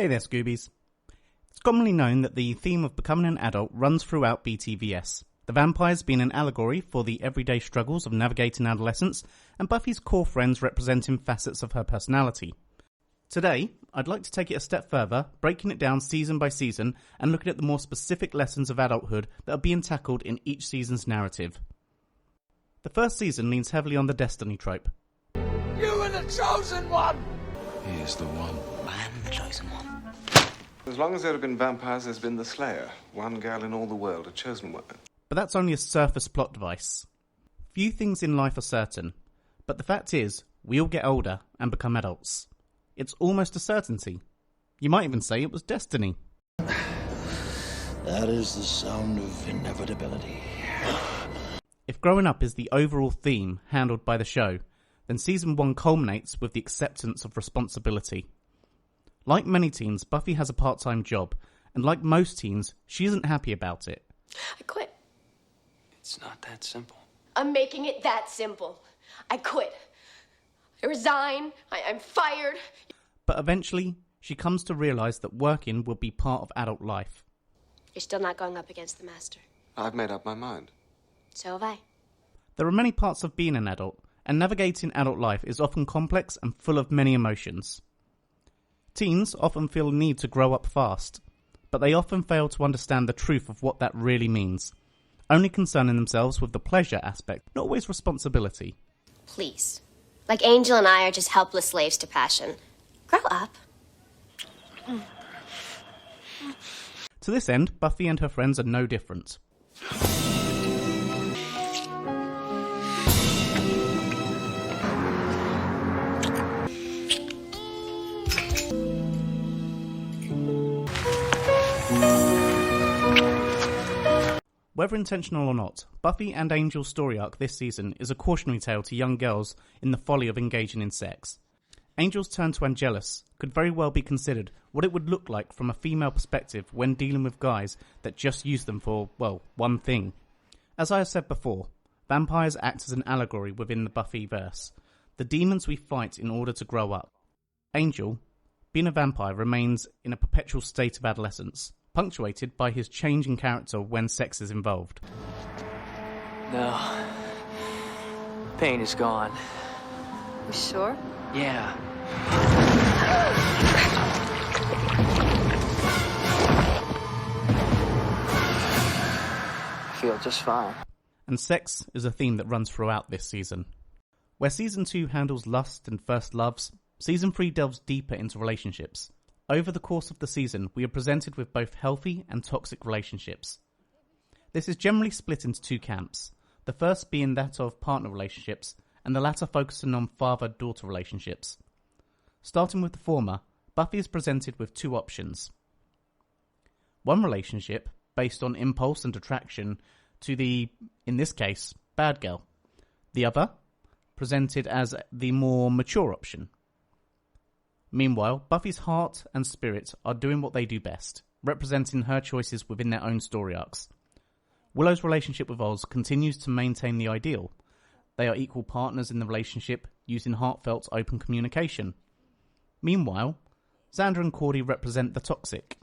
Hey there, Scoobies. It's commonly known that the theme of becoming an adult runs throughout BTVS, the vampires being an allegory for the everyday struggles of navigating adolescence, and Buffy's core friends representing facets of her personality. Today, I'd like to take it a step further, breaking it down season by season and looking at the more specific lessons of adulthood that are being tackled in each season's narrative. The first season leans heavily on the destiny trope. You are the chosen one! He is the one. I am the chosen one. As long as there have been vampires, there's been the Slayer. One girl in all the world, a chosen one. But that's only a surface plot device. Few things in life are certain, but the fact is, we all get older and become adults. It's almost a certainty. You might even say it was destiny. That is the sound of inevitability. If growing up is the overall theme handled by the show, then Season 1 culminates with the acceptance of responsibility. Like many teens, Buffy has a part-time job, and like most teens, she isn't happy about it. I quit. It's not that simple. I'm making it that simple. I quit. I resign. I'm fired. But eventually, she comes to realise that working will be part of adult life. You're still not going up against the master. I've made up my mind. So have I. There are many parts of being an adult, and navigating adult life is often complex and full of many emotions. Teens often feel a need to grow up fast, but they often fail to understand the truth of what that really means, only concerning themselves with the pleasure aspect, not always responsibility. Please. Like Angel and I are just helpless slaves to passion. Grow up. To this end, Buffy and her friends are no different. Whether intentional or not, Buffy and Angel's story arc this season is a cautionary tale to young girls in the folly of engaging in sex. Angel's turn to Angelus could very well be considered what it would look like from a female perspective when dealing with guys that just use them for, well, one thing. As I have said before, vampires act as an allegory within the Buffy-verse, the demons we fight in order to grow up. Angel, being a vampire, remains in a perpetual state of adolescence, punctuated by his change in character when sex is involved. No. Pain is gone. You sure? Yeah. I feel just fine. And sex is a theme that runs throughout this season. Where Season 2 handles lust and first loves, Season 3 delves deeper into relationships. Over the course of the season, we are presented with both healthy and toxic relationships. This is generally split into two camps, the first being that of partner relationships, and the latter focusing on father-daughter relationships. Starting with the former, Buffy is presented with two options. One relationship, based on impulse and attraction to the, in this case, bad girl. The other, presented as the more mature option. Meanwhile, Buffy's heart and spirit are doing what they do best, representing her choices within their own story arcs. Willow's relationship with Oz continues to maintain the ideal. They are equal partners in the relationship, using heartfelt open communication. Meanwhile, Xander and Cordy represent the toxic.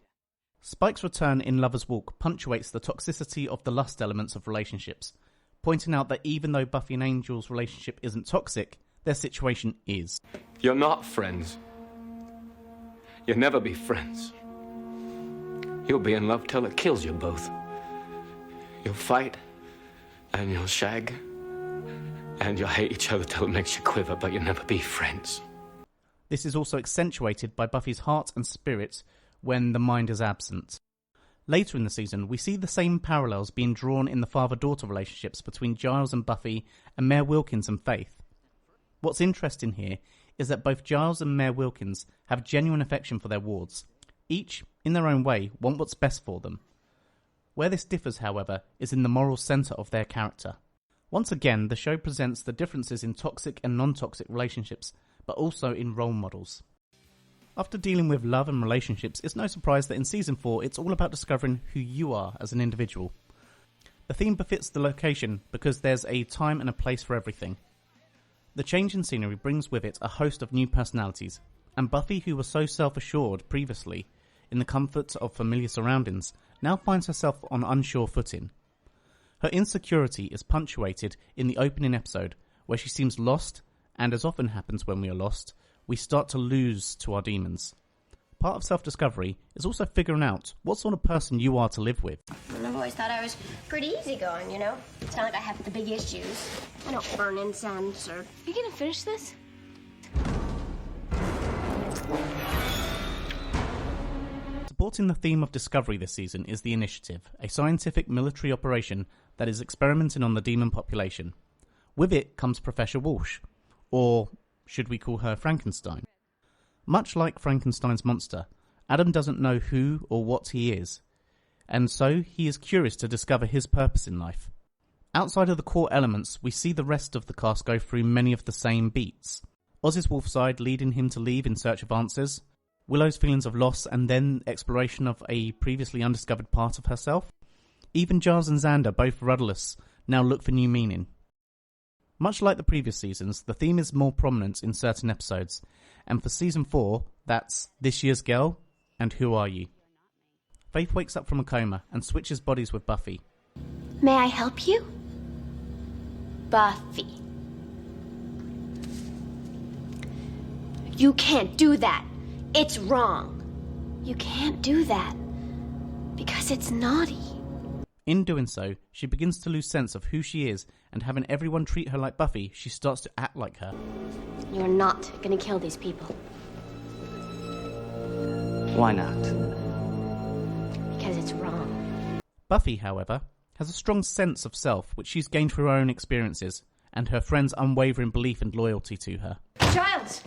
Spike's return in Lover's Walk punctuates the toxicity of the lust elements of relationships, pointing out that even though Buffy and Angel's relationship isn't toxic, their situation is. You're not friends. You'll never be friends. You'll be in love till it kills you both. You'll fight, and you'll shag, and you'll hate each other till it makes you quiver, but you'll never be friends. This is also accentuated by Buffy's heart and spirit when the mind is absent. Later in the season, we see the same parallels being drawn in the father-daughter relationships between Giles and Buffy and Mayor Wilkins and Faith. What's interesting here is that both Giles and Mayor Wilkins have genuine affection for their wards. Each, in their own way, want what's best for them. Where this differs, however, is in the moral centre of their character. Once again, the show presents the differences in toxic and non-toxic relationships, but also in role models. After dealing with love and relationships, it's no surprise that in Season 4 it's all about discovering who you are as an individual. The theme befits the location because there's a time and a place for everything. The change in scenery brings with it a host of new personalities, and Buffy, who was so self-assured previously, in the comfort of familiar surroundings, now finds herself on unsure footing. Her insecurity is punctuated in the opening episode, where she seems lost, and as often happens when we are lost, we start to lose to our demons. Part of self-discovery is also figuring out what sort of person you are to live with. I've always thought I was pretty easygoing, you know? It's not like I have the big issues. I don't burn incense or... You gonna finish this? Supporting the theme of discovery this season is the Initiative, a scientific military operation that is experimenting on the demon population. With it comes Professor Walsh, or should we call her Frankenstein? Much like Frankenstein's monster, Adam doesn't know who or what he is, and so he is curious to discover his purpose in life. Outside of the core elements, we see the rest of the cast go through many of the same beats. Oz's wolf side leading him to leave in search of answers, Willow's feelings of loss and then exploration of a previously undiscovered part of herself. Even Giles and Xander, both rudderless, now look for new meaning. Much like the previous seasons, the theme is more prominent in certain episodes, and for season 4, that's This Year's Girl and Who Are You? Faith wakes up from a coma and switches bodies with Buffy. May I help you? Buffy. You can't do that. It's wrong. You can't do that because it's naughty. In doing so, she begins to lose sense of who she is, and having everyone treat her like Buffy, she starts to act like her. You're not gonna kill these people. Why not? Because it's wrong. Buffy, however, has a strong sense of self which she's gained through her own experiences, and her friends' unwavering belief and loyalty to her. Giles!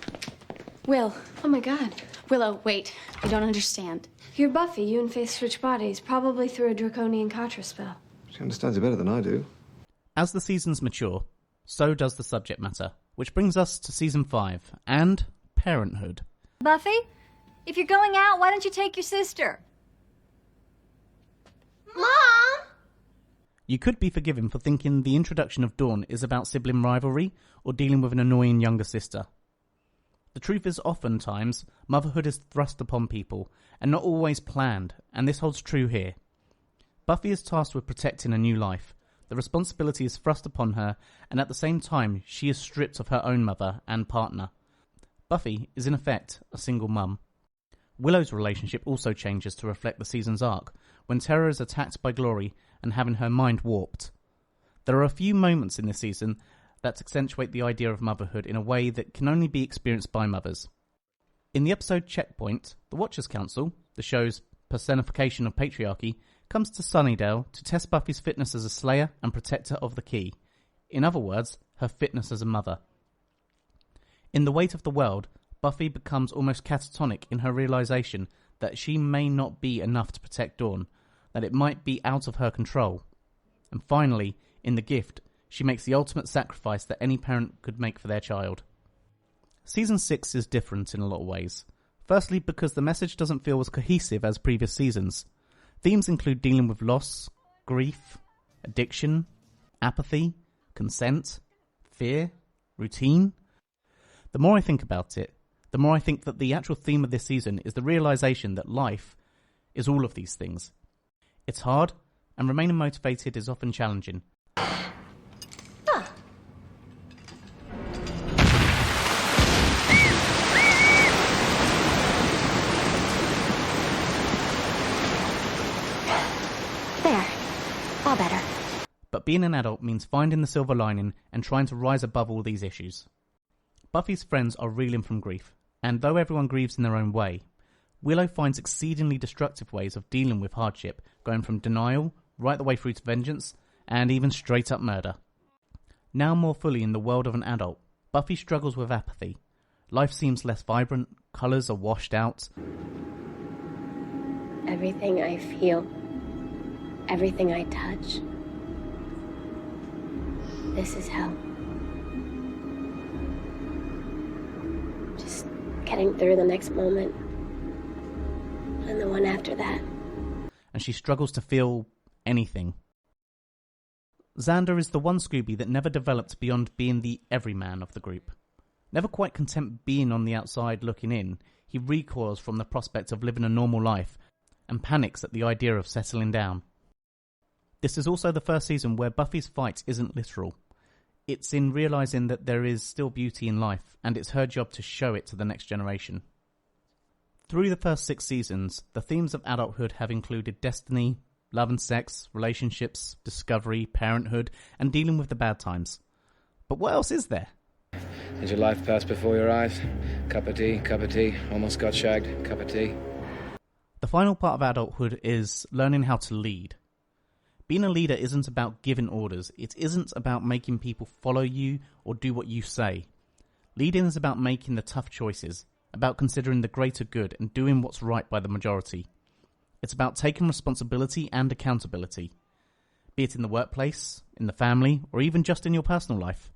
Will. Oh my god. Willow, wait. You don't understand. You're Buffy. You and Faith switch bodies, probably through a draconian Katra spell. She understands it better than I do. As the seasons mature, so does the subject matter, which brings us to season 5, and Parenthood. Buffy, if you're going out, why don't you take your sister? Mom! You could be forgiven for thinking the introduction of Dawn is about sibling rivalry or dealing with an annoying younger sister. The truth is, oftentimes, motherhood is thrust upon people, and not always planned, and this holds true here. Buffy is tasked with protecting a new life. The responsibility is thrust upon her, and at the same time, she is stripped of her own mother and partner. Buffy is in effect a single mum. Willow's relationship also changes to reflect the season's arc, when Tara is attacked by Glory and having her mind warped. There are a few moments in this season that accentuate the idea of motherhood in a way that can only be experienced by mothers. In the episode Checkpoint, the Watchers Council, the show's personification of patriarchy, comes to Sunnydale to test Buffy's fitness as a slayer and protector of the key. In other words, her fitness as a mother. In The Weight of the World, Buffy becomes almost catatonic in her realization that she may not be enough to protect Dawn, that it might be out of her control. And finally, in The Gift, she makes the ultimate sacrifice that any parent could make for their child. Season 6 is different in a lot of ways. Firstly, because the message doesn't feel as cohesive as previous seasons. Themes include dealing with loss, grief, addiction, apathy, consent, fear, routine. The more I think about it, the more I think that the actual theme of this season is the realization that life is all of these things. It's hard, and remaining motivated is often challenging. Better. But being an adult means finding the silver lining and trying to rise above all these issues. Buffy's friends are reeling from grief, and though everyone grieves in their own way, Willow finds exceedingly destructive ways of dealing with hardship, going from denial right the way through to vengeance, and even straight up murder. Now more fully in the world of an adult, Buffy struggles with apathy. Life seems less vibrant, colours are washed out. Everything I feel, everything I touch, this is hell. Just getting through the next moment, and the one after that. And she struggles to feel anything. Xander is the one Scooby that never developed beyond being the everyman of the group. Never quite content being on the outside looking in, he recoils from the prospect of living a normal life and panics at the idea of settling down. This is also the first season where Buffy's fight isn't literal. It's in realising that there is still beauty in life, and it's her job to show it to the next generation. Through the first 6 seasons, the themes of adulthood have included destiny, love and sex, relationships, discovery, parenthood, and dealing with the bad times. But what else is there? Did your life pass before your eyes? Cup of tea, almost got shagged, cup of tea. The final part of adulthood is learning how to lead. Being a leader isn't about giving orders. It isn't about making people follow you or do what you say. Leading is about making the tough choices, about considering the greater good and doing what's right by the majority. It's about taking responsibility and accountability, be it in the workplace, in the family, or even just in your personal life.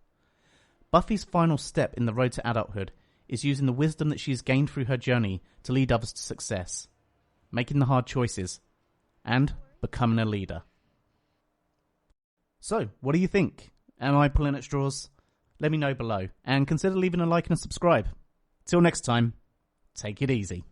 Buffy's final step in the road to adulthood is using the wisdom that she's gained through her journey to lead others to success, making the hard choices, and becoming a leader. So, what do you think? Am I pulling at straws? Let me know below, and consider leaving a like and a subscribe. Till next time, take it easy.